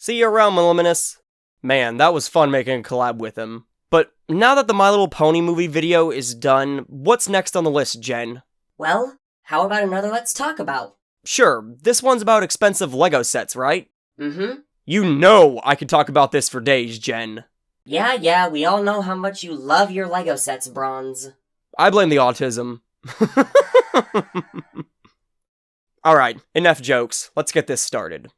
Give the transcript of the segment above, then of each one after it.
See you around, Milluminous. Man, that was fun making a collab with him. But now that the My Little Pony movie video is done, what's next on the list, Jen? Well, how about another Let's Talk About? Sure, this one's about expensive Lego sets, right? Mm-hmm. You know I could talk about this for days, Jen. Yeah, we all know how much you love your Lego sets, Bronze. I blame the autism. Alright, enough jokes. Let's get this started.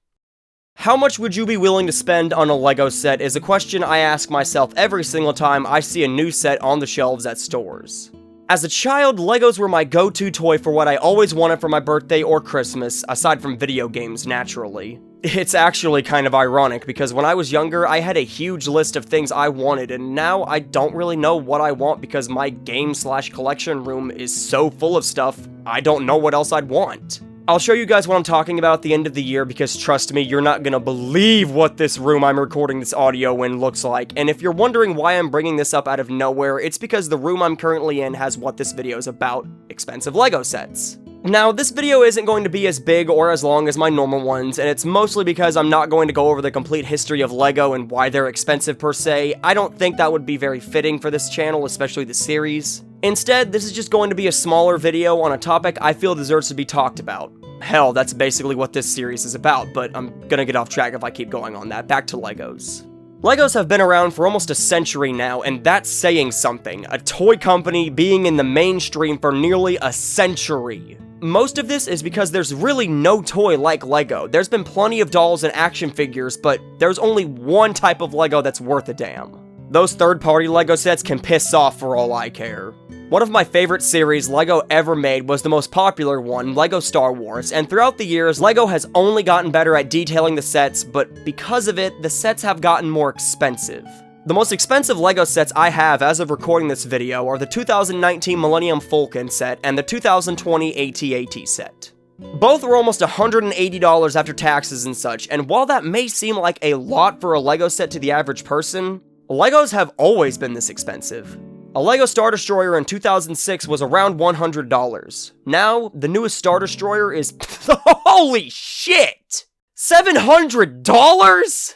How much would you be willing to spend on a Lego set is a question I ask myself every single time I see a new set on the shelves at stores. As a child, Legos were my go-to toy for what I always wanted for my birthday or Christmas, aside from video games, naturally. It's actually kind of ironic, because when I was younger, I had a huge list of things I wanted, and now I don't really know what I want because my game/collection room is so full of stuff, I don't know what else I'd want. I'll show you guys what I'm talking about at the end of the year, because trust me, you're not gonna believe what this room I'm recording this audio in looks like, and if you're wondering why I'm bringing this up out of nowhere, it's because the room I'm currently in has what this video is about: expensive Lego sets. Now, this video isn't going to be as big or as long as my normal ones, and it's mostly because I'm not going to go over the complete history of Lego and why they're expensive per se. I don't think that would be very fitting for this channel, especially the series. Instead, this is just going to be a smaller video on a topic I feel deserves to be talked about. Hell, that's basically what this series is about, but I'm gonna get off track if I keep going on that. Back to Legos. Legos have been around for almost a century now, and that's saying something. A toy company being in the mainstream for nearly a century. Most of this is because there's really no toy like Lego. There's been plenty of dolls and action figures, but there's only one type of Lego that's worth a damn. Those third-party Lego sets can piss off for all I care. One of my favorite series Lego ever made was the most popular one, Lego Star Wars, and throughout the years, Lego has only gotten better at detailing the sets, but because of it, the sets have gotten more expensive. The most expensive Lego sets I have as of recording this video are the 2019 Millennium Falcon set and the 2020 AT-AT set. Both are almost $180 after taxes and such, and while that may seem like a lot for a Lego set to the average person, Legos have always been this expensive. A Lego Star Destroyer in 2006 was around $100. Now, the newest Star Destroyer is holy shit! $700?!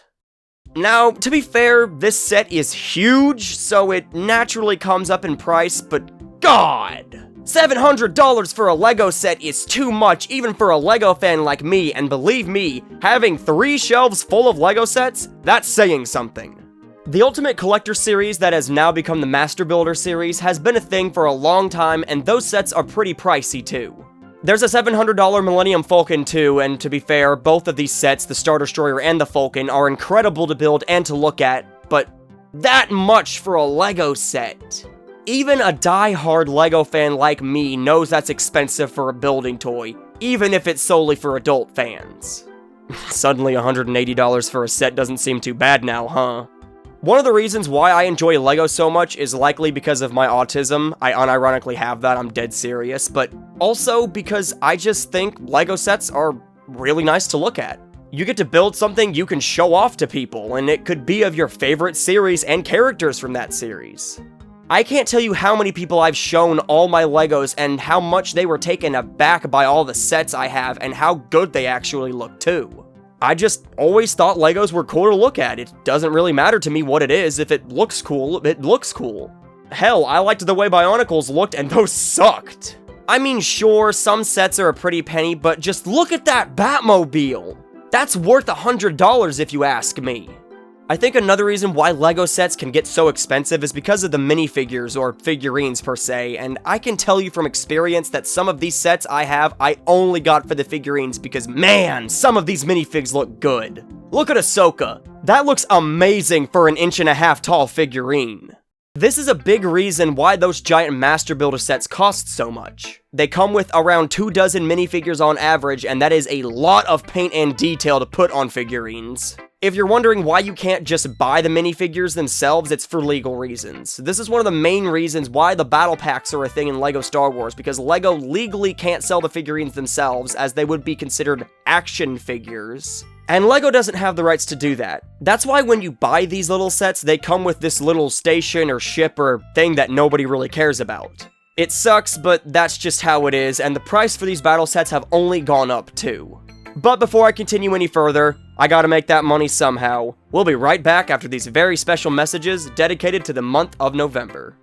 Now, to be fair, this set is huge, so it naturally comes up in price, but God! $700 for a Lego set is too much even for a Lego fan like me, and believe me, having 3 shelves full of Lego sets, that's saying something. The Ultimate Collector series that has now become the Master Builder series has been a thing for a long time, and those sets are pretty pricey too. There's a $700 Millennium Falcon too, and to be fair, both of these sets, the Star Destroyer and the Falcon, are incredible to build and to look at, but that much for a Lego set. Even a die-hard Lego fan like me knows that's expensive for a building toy, even if it's solely for adult fans. Suddenly $180 for a set doesn't seem too bad now, huh? One of the reasons why I enjoy Lego so much is likely because of my autism. I unironically have that, I'm dead serious, but also because I just think Lego sets are really nice to look at. You get to build something you can show off to people, and it could be of your favorite series and characters from that series. I can't tell you how many people I've shown all my Legos and how much they were taken aback by all the sets I have and how good they actually look too. I just always thought Legos were cool to look at. It doesn't really matter to me what it is. If it looks cool, it looks cool. Hell, I liked the way Bionicles looked, and those sucked. I mean, sure, some sets are a pretty penny, but just look at that Batmobile. That's worth $100 if you ask me. I think another reason why Lego sets can get so expensive is because of the minifigures, or figurines per se, and I can tell you from experience that some of these sets I have, I only got for the figurines because, man, some of these minifigs look good. Look at Ahsoka. That looks amazing for an 1.5-inch tall figurine. This is a big reason why those giant Master Builder sets cost so much. They come with around 24 minifigures on average, and that is a lot of paint and detail to put on figurines. If you're wondering why you can't just buy the minifigures themselves, it's for legal reasons. This is one of the main reasons why the battle packs are a thing in LEGO Star Wars, because LEGO legally can't sell the figurines themselves, as they would be considered action figures. And LEGO doesn't have the rights to do that. That's why when you buy these little sets, they come with this little station or ship or thing that nobody really cares about. It sucks, but that's just how it is, and the price for these battle sets have only gone up too. But before I continue any further, I gotta make that money somehow. We'll be right back after these very special messages dedicated to the month of November.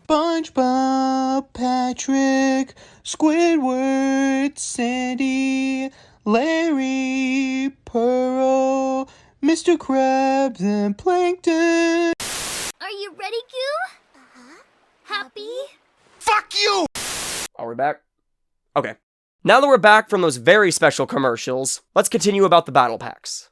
SpongeBob, Patrick, Squidward, Sandy, Larry, Pearl, Mr. Krabs, and Plankton. Are you ready, Goo? Happy? Fuck you! Are we back? Okay. Now that we're back from those very special commercials, let's continue about the battle packs.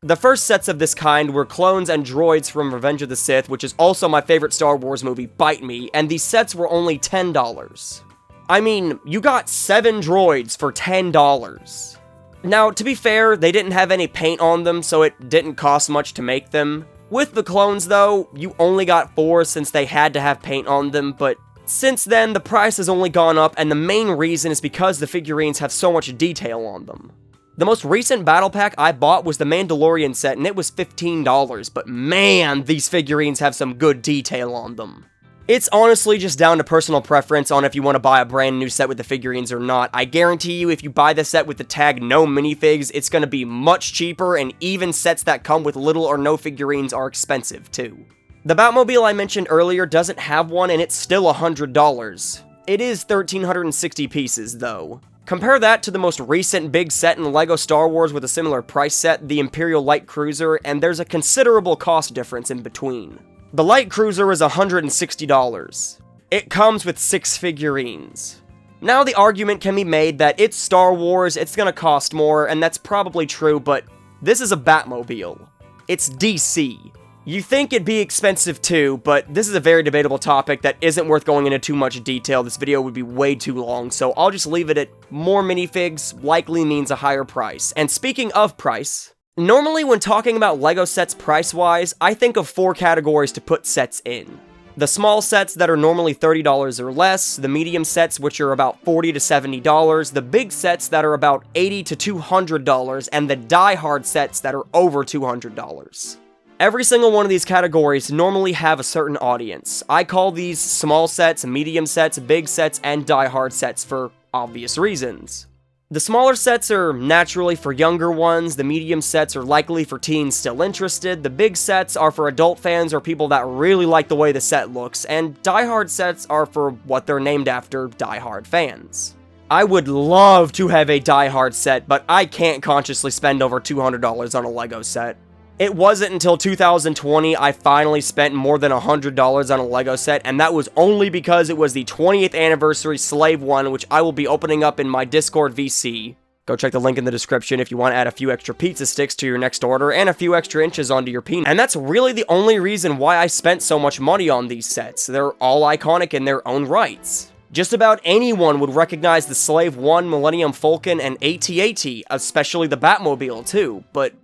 The first sets of this kind were clones and droids from Revenge of the Sith, which is also my favorite Star Wars movie, Bite Me, and these sets were only $10. I mean, you got 7 droids for $10. Now, to be fair, they didn't have any paint on them, so it didn't cost much to make them. With the clones, though, you only got 4 since they had to have paint on them, but since then, the price has only gone up, and the main reason is because the figurines have so much detail on them. The most recent battle pack I bought was the Mandalorian set, and it was $15, but man, these figurines have some good detail on them. It's honestly just down to personal preference on if you want to buy a brand new set with the figurines or not. I guarantee you if you buy the set with the tag no minifigs, it's going to be much cheaper, and even sets that come with little or no figurines are expensive too. The Batmobile I mentioned earlier doesn't have one, and it's still $100. It is 1,360 pieces, though. Compare that to the most recent big set in LEGO Star Wars with a similar price set, the Imperial Light Cruiser, and there's a considerable cost difference in between. The Light Cruiser is $160. It comes with 6 figurines. Now the argument can be made that it's Star Wars, it's gonna cost more, and that's probably true, but this is a Batmobile. It's DC. You think it'd be expensive too, but this is a very debatable topic that isn't worth going into too much detail. This video would be way too long, so I'll just leave it at more minifigs likely means a higher price. And speaking of price, normally when talking about LEGO sets price-wise, I think of 4 categories to put sets in. The small sets that are normally $30 or less, the medium sets which are about $40 to $70, the big sets that are about $80 to $200, and the die-hard sets that are over $200. Every single one of these categories normally have a certain audience. I call these small sets, medium sets, big sets, and die-hard sets for obvious reasons. The smaller sets are naturally for younger ones, the medium sets are likely for teens still interested, the big sets are for adult fans or people that really like the way the set looks, and die-hard sets are for what they're named after, die-hard fans. I would love to have a die-hard set, but I can't consciously spend over $200 on a LEGO set. It wasn't until 2020 I finally spent more than $100 on a LEGO set, and that was only because it was the 20th anniversary Slave one, which I will be opening up in my Discord VC. Go check the link in the description if you want to add a few extra pizza sticks to your next order, and a few extra inches onto your penis. And that's really the only reason why I spent so much money on these sets. They're all iconic in their own rights. Just about anyone would recognize the Slave 1, Millennium Falcon, and AT-AT, especially the Batmobile too, but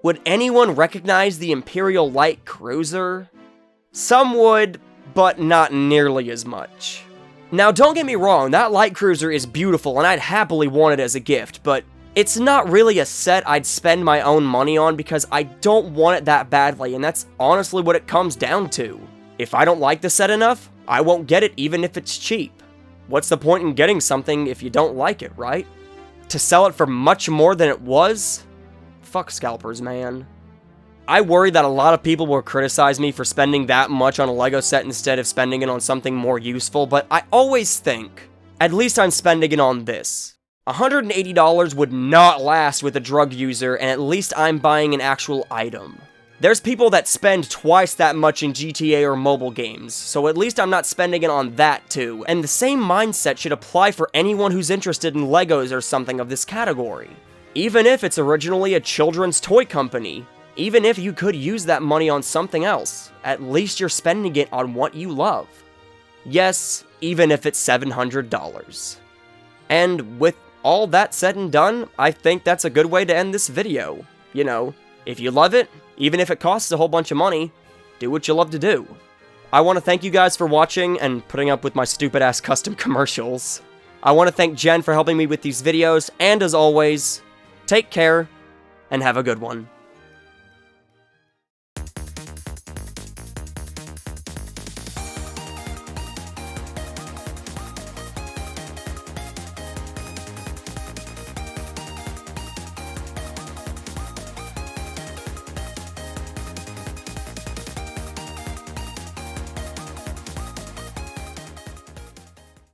would anyone recognize the Imperial Light Cruiser? Some would, but not nearly as much. Now, don't get me wrong, that Light Cruiser is beautiful and I'd happily want it as a gift, but it's not really a set I'd spend my own money on because I don't want it that badly, and that's honestly what it comes down to. If I don't like the set enough, I won't get it even if it's cheap. What's the point in getting something if you don't like it, right? To sell it for much more than it was? Fuck scalpers, man. I worry that a lot of people will criticize me for spending that much on a LEGO set instead of spending it on something more useful, but I always think, at least I'm spending it on this. $180 would not last with a drug user, and at least I'm buying an actual item. There's people that spend twice that much in GTA or mobile games, so at least I'm not spending it on that too, and the same mindset should apply for anyone who's interested in LEGOs or something of this category. Even if it's originally a children's toy company, even if you could use that money on something else, at least you're spending it on what you love. Yes, even if it's $700. And with all that said and done, I think that's a good way to end this video. You know, if you love it, even if it costs a whole bunch of money, do what you love to do. I want to thank you guys for watching and putting up with my stupid-ass custom commercials. I want to thank Jen for helping me with these videos, and as always, take care, and have a good one.